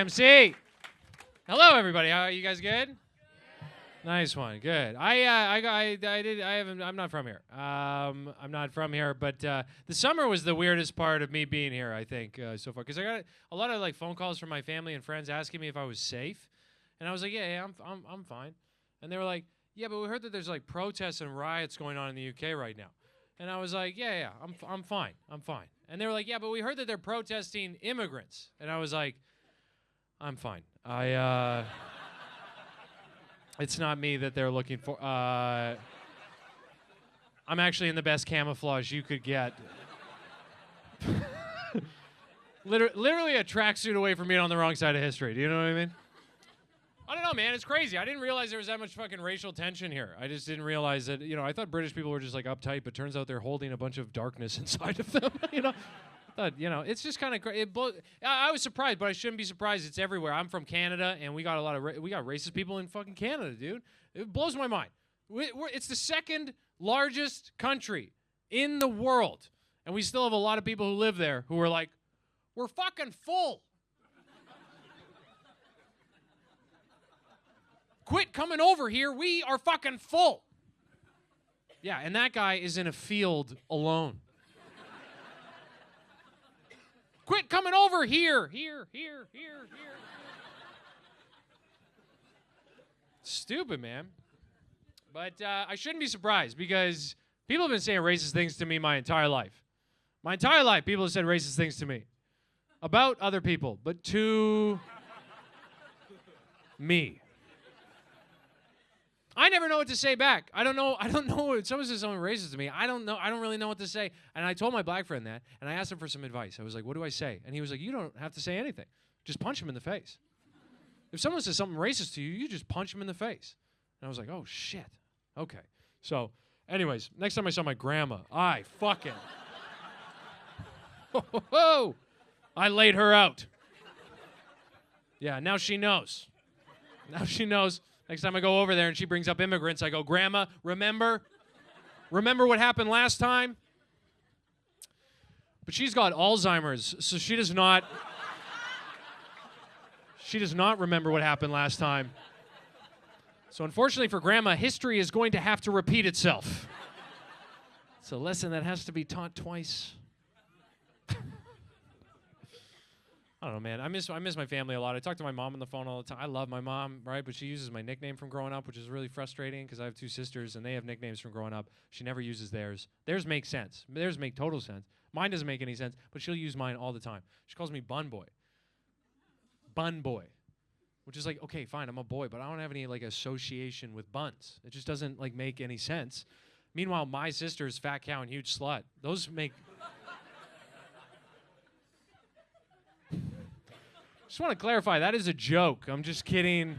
MC. Hello, everybody. How are you guys? Good. Nice one. Good. I'm not from here. I'm not from here, but the summer was the weirdest part of me being here, I think, so far, because I got a lot of like phone calls from my family and friends asking me if I was safe, and I was like, yeah, I'm fine, and they were like, yeah, but we heard that there's like protests and riots going on in the UK right now, and I was like, yeah, I'm fine, and they were like, yeah, but we heard that they're protesting immigrants, and I was like, I'm fine. It's not me that they're looking for. I'm actually in the best camouflage you could get. Literally a tracksuit away from being on the wrong side of history. Do you know what I mean? I don't know, man. It's crazy. I didn't realize there was that much fucking racial tension here. I just didn't realize that, I thought British people were just like uptight, but turns out they're holding a bunch of darkness inside of them, it's just kind of crazy. I was surprised, but I shouldn't be surprised. It's everywhere. I'm from Canada, and we got we got racist people in fucking Canada, dude. It blows my mind. It's the second largest country in the world, and we still have a lot of people who live there who are like, we're fucking full. Quit coming over here. We are fucking full. Yeah, and that guy is in a field alone. Quit coming over here. Here. Stupid, man. But I shouldn't be surprised because people have been saying racist things to me my entire life. My entire life, people have said racist things to me. About other people, but to me. I never know what to say back. I don't know. If someone says something racist to me, I don't know. I don't really know what to say. And I told my black friend that, and I asked him for some advice. I was like, what do I say? And he was like, you don't have to say anything. Just punch him in the face. If someone says something racist to you, you just punch him in the face. And I was like, oh, shit. Okay. So, anyways, next time I saw my grandma, I fucking... I laid her out. Yeah, now she knows. Now she knows. Next time I go over there and she brings up immigrants, I go, Grandma, remember? Remember what happened last time? But she's got Alzheimer's, so she does not remember what happened last time. So unfortunately for Grandma, history is going to have to repeat itself. It's a lesson that has to be taught twice. I don't know, man. I miss my family a lot. I talk to my mom on the phone all the time. I love my mom, right? But she uses my nickname from growing up, which is really frustrating because I have two sisters, and they have nicknames from growing up. She never uses theirs. Theirs make sense. Theirs make total sense. Mine doesn't make any sense, but she'll use mine all the time. She calls me Bun Boy. Bun Boy. Which is like, okay, fine, I'm a boy, but I don't have any, like, association with buns. It just doesn't, like, make any sense. Meanwhile, my sister's Fat Cow and Huge Slut. Those make... Just want to clarify, that is a joke. I'm just kidding.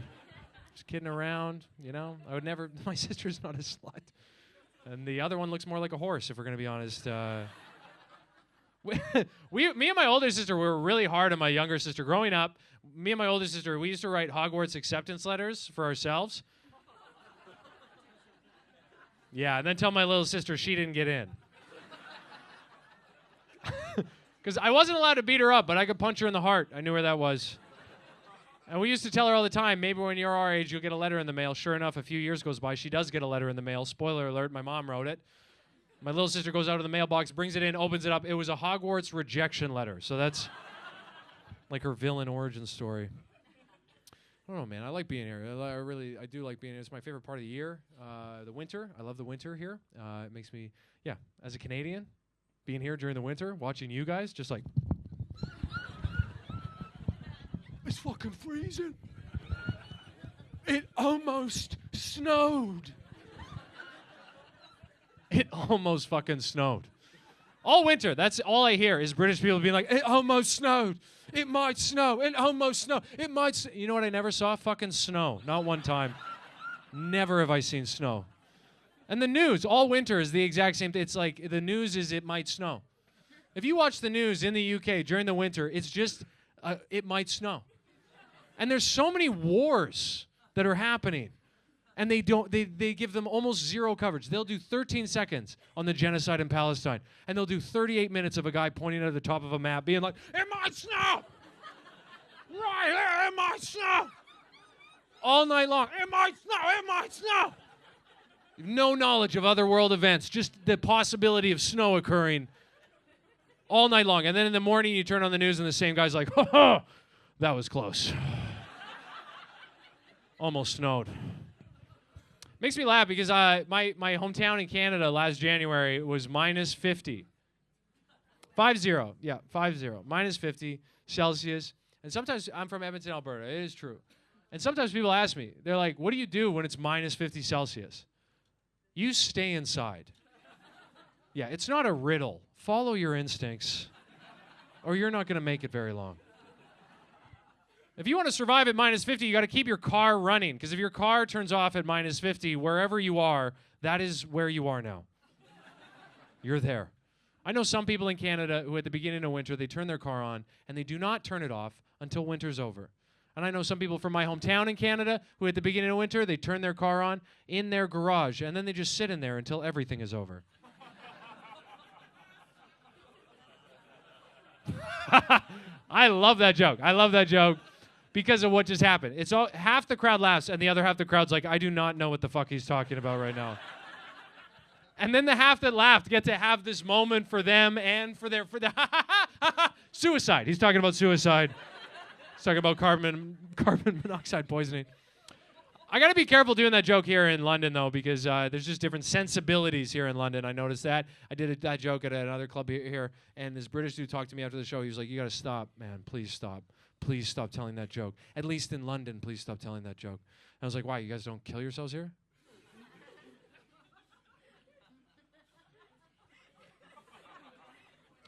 Just kidding around, I would never... My sister's not a slut. And the other one looks more like a horse, if we're going to be honest. Me and my older sister were really hard on my younger sister. Growing up, me and my older sister, we used to write Hogwarts acceptance letters for ourselves. Yeah, and then tell my little sister she didn't get in. Because I wasn't allowed to beat her up, but I could punch her in the heart. I knew where that was. And we used to tell her all the time, maybe when you're our age, you'll get a letter in the mail. Sure enough, a few years goes by, she does get a letter in the mail. Spoiler alert, my mom wrote it. My little sister goes out of the mailbox, brings it in, opens it up. It was a Hogwarts rejection letter. So that's like her villain origin story. I don't know, man. I like being here. I do like being here. It's my favorite part of the year. The winter. I love the winter here. It makes me, as a Canadian, being here during the winter, watching you guys, just like... It's fucking freezing. It almost snowed. It almost fucking snowed. All winter, that's all I hear is British people being like, it almost snowed. It might snow. It almost snowed. It might You know what I never saw? Fucking snow. Not one time. Never have I seen snow. And the news, all winter is the exact same thing. It's like, the news is it might snow. If you watch the news in the UK during the winter, it's just, it might snow. And there's so many wars that are happening. And they give them almost zero coverage. They'll do 13 seconds on the genocide in Palestine. And they'll do 38 minutes of a guy pointing at the top of a map being like, it might snow! Right might snow. All night long. It might snow. It might snow. You have no knowledge of other world events, just the possibility of snow occurring all night long. And then in the morning, you turn on the news and the same guy's like, ha, that was close. Almost snowed. Makes me laugh because my hometown in Canada last January was minus 50. 50, yeah, 50. Minus 50 Celsius. And sometimes, I'm from Edmonton, Alberta. It is true. And sometimes people ask me, they're like, what do you do when it's minus 50 Celsius? You stay inside. Yeah, it's not a riddle. Follow your instincts, or you're not going to make it very long. If you want to survive at minus 50, you got to keep your car running, because if your car turns off at minus 50, wherever you are, that is where you are now. You're there. I know some people in Canada who at the beginning of winter, they turn their car on, and they do not turn it off until winter's over. And I know some people from my hometown in Canada who at the beginning of winter, they turn their car on in their garage, and then they just sit in there until everything is over. I love that joke. I love that joke because of what just happened. It's all, half the crowd laughs, and the other half of the crowd's like, I do not know what the fuck he's talking about right now. And then the half that laughed get to have this moment for them and for their suicide. He's talking about suicide. He's talking about carbon monoxide poisoning. I got to be careful doing that joke here in London, though, because there's just different sensibilities here in London. I noticed that. I did that joke at another club here, and this British dude talked to me after the show. He was like, you got to stop, man. Please stop. Please stop telling that joke. At least in London, please stop telling that joke. And I was like, why? You guys don't kill yourselves here?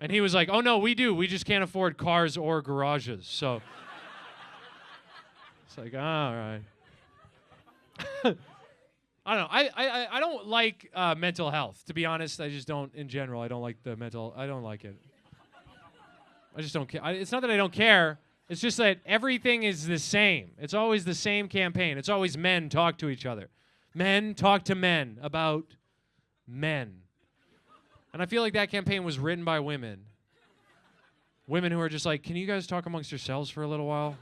And he was like, oh, no, we do. We just can't afford cars or garages. So it's like, all right. I don't know. I don't like mental health, to be honest. I just don't, in general. I don't like I don't like it. I just don't care. It's not that I don't care. It's just that everything is the same. It's always the same campaign. It's always men talk to each other. Men talk to men about men. And I feel like that campaign was written by women. Women who are just like, can you guys talk amongst yourselves for a little while?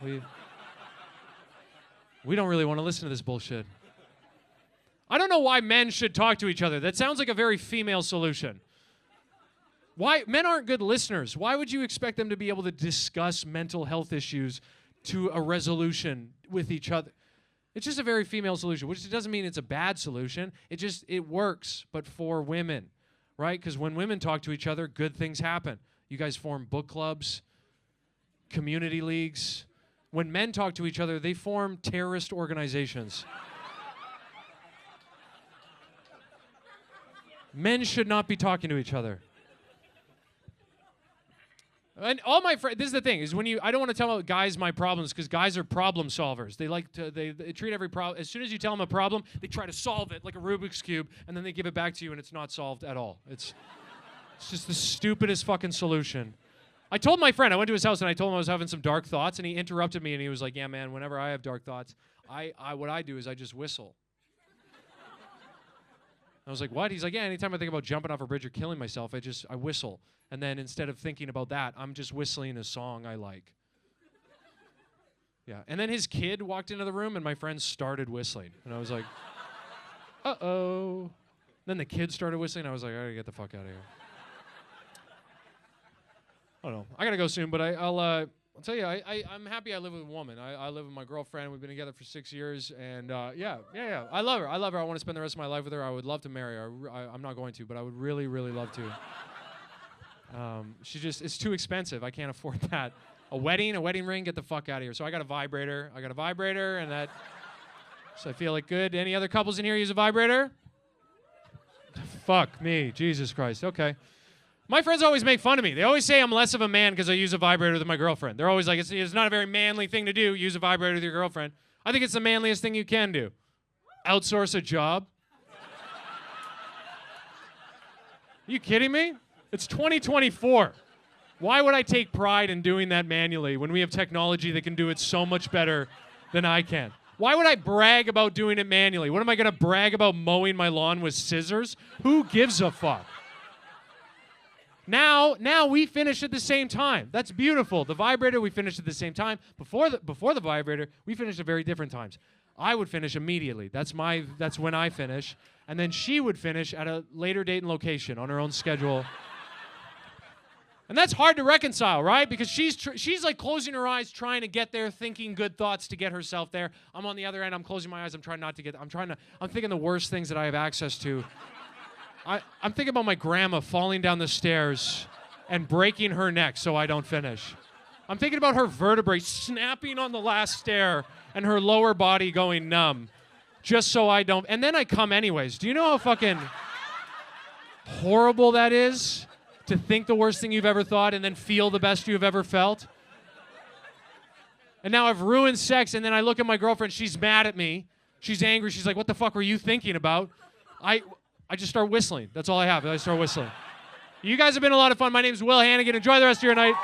We don't really want to listen to this bullshit. I don't know why men should talk to each other. That sounds like a very female solution. Why? Men aren't good listeners. Why would you expect them to be able to discuss mental health issues to a resolution with each other? It's just a very female solution, which doesn't mean it's a bad solution. It works, but for women, right? Because when women talk to each other, good things happen. You guys form book clubs, community leagues. When men talk to each other, they form terrorist organizations. Men should not be talking to each other. And all my friends, this is the thing, is I don't want to tell guys my problems because guys are problem solvers. They like to, they treat every problem, as soon as you tell them a problem, they try to solve it like a Rubik's Cube, and then they give it back to you and it's not solved at all. It's just the stupidest fucking solution. I told my friend, I went to his house and I told him I was having some dark thoughts, and he interrupted me and he was like, yeah, man, whenever I have dark thoughts, what I do is I just whistle. I was like, what? He's like, yeah, anytime I think about jumping off a bridge or killing myself, I whistle. And then instead of thinking about that, I'm just whistling a song I like. Yeah. And then his kid walked into the room and my friend started whistling. And I was like, uh-oh. Then the kid started whistling. I was like, I gotta get the fuck out of here. I don't know. I gotta go soon, but I'll tell you, I'm happy I live with a woman. I live with my girlfriend. We've been together for 6 years, and yeah. I love her. I want to spend the rest of my life with her. I would love to marry her. I'm not going to, but I would really, really love to. It's too expensive. I can't afford that. A wedding ring, get the fuck out of here. So I got a vibrator, and that, so I feel like good. Any other couples in here use a vibrator? Fuck me, Jesus Christ, okay. My friends always make fun of me. They always say I'm less of a man because I use a vibrator with my girlfriend. They're always like, it's not a very manly thing to do, use a vibrator with your girlfriend. I think it's the manliest thing you can do. Outsource a job. Are you kidding me? It's 2024. Why would I take pride in doing that manually when we have technology that can do it so much better than I can? Why would I brag about doing it manually? What am I going to brag about mowing my lawn with scissors? Who gives a fuck? Now we finish at the same time. That's beautiful. The vibrator, we finished at the same time. Before the vibrator, we finished at very different times. I would finish immediately. That's when I finish. And then she would finish at a later date and location on her own schedule. And that's hard to reconcile, right? Because she's like closing her eyes, trying to get there, thinking good thoughts to get herself there. I'm on the other end. I'm closing my eyes. I'm trying not to get. I'm thinking the worst things that I have access to. I'm thinking about my grandma falling down the stairs and breaking her neck so I don't finish. I'm thinking about her vertebrae snapping on the last stair and her lower body going numb just so I don't. And then I come anyways. Do you know how fucking horrible that is? To think the worst thing you've ever thought and then feel the best you've ever felt? And now I've ruined sex, and then I look at my girlfriend, she's mad at me. She's angry. She's like, what the fuck were you thinking about? I just start whistling. That's all I have. I start whistling. You guys have been a lot of fun. My name's Will Hannigan. Enjoy the rest of your night.